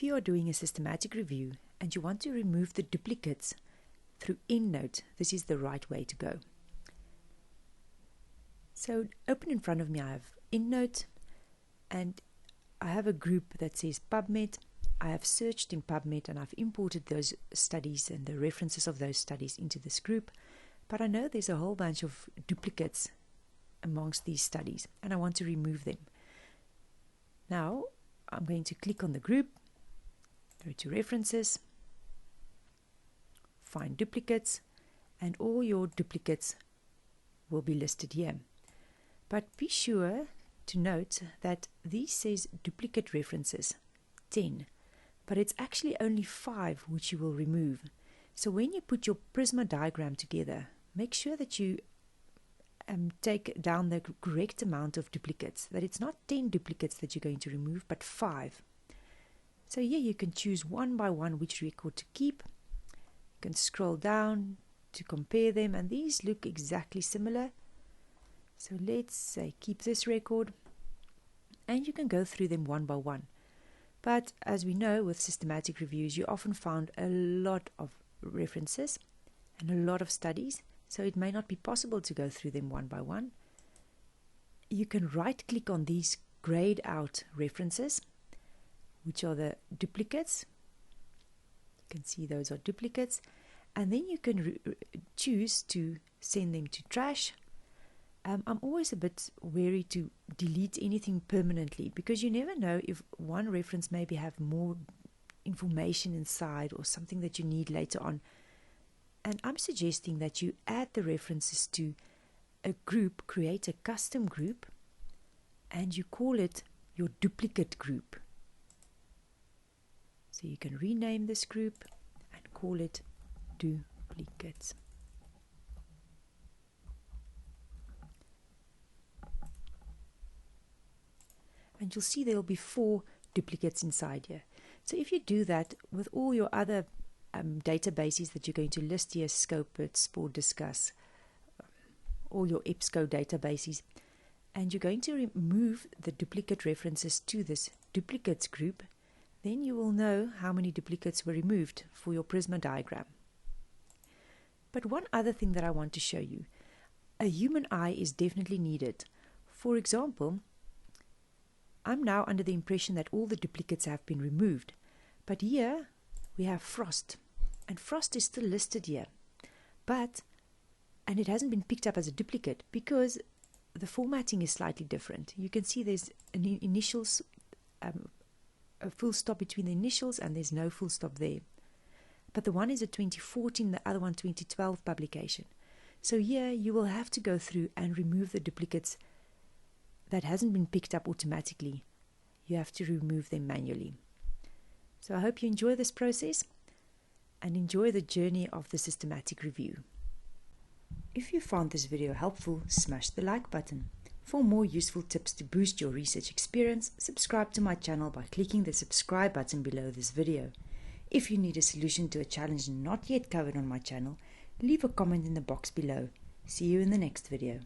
If you are doing a systematic review and you want to remove the duplicates through EndNote, this is the right way to go. So open in front of me, I have EndNote, and I have a group that says PubMed. I have searched in PubMed and I've imported those studies and the references of those studies into this group, but I know there's a whole bunch of duplicates amongst these studies and I want to remove them. Now I'm going to click on the group, go to references, find duplicates, and all your duplicates will be listed here. But be sure to note that these says duplicate references 10, but it's actually only 5 which you will remove. So when you put your Prisma diagram together, make sure that you take down the correct amount of duplicates, that it's not 10 duplicates that you're going to remove, but 5. So here you can choose one by one which record to keep. You can scroll down to compare them, and these look exactly similar. So let's say keep this record, and you can go through them one by one. But as we know, with systematic reviews, you often found a lot of references and a lot of studies, so it may not be possible to go through them one by one. You can right click on these grayed out references, which are the duplicates. You can see those are duplicates, and then you can choose to send them to trash. I'm always a bit wary to delete anything permanently, because you never know if one reference maybe have more information inside or something that you need later on. And I'm suggesting that you add the references to a group, create a custom group, and you call it your duplicate group. So you can rename this group and call it duplicates. And you'll see there will be 4 duplicates inside here. So if you do that with all your other databases that you're going to list here, Scopit, Sport, Discuss, all your EBSCO databases, and you're going to remove the duplicate references to this duplicates group, then you will know how many duplicates were removed for your Prisma diagram. But one other thing that I want to show you, a human eye is definitely needed. For example, I'm now under the impression that all the duplicates have been removed, but here we have Frost, and Frost is still listed here, and it hasn't been picked up as a duplicate because the formatting is slightly different. You can see there's an initials, a full stop between the initials, and there's no full stop there. But the one is a 2014, the other one 2012 publication. So here you will have to go through and remove the duplicates that hasn't been picked up automatically. You have to remove them manually. So I hope you enjoy this process and enjoy the journey of the systematic review. If you found this video helpful, smash the like button. For more useful tips to boost your research experience, subscribe to my channel by clicking the subscribe button below this video. If you need a solution to a challenge not yet covered on my channel, leave a comment in the box below. See you in the next video.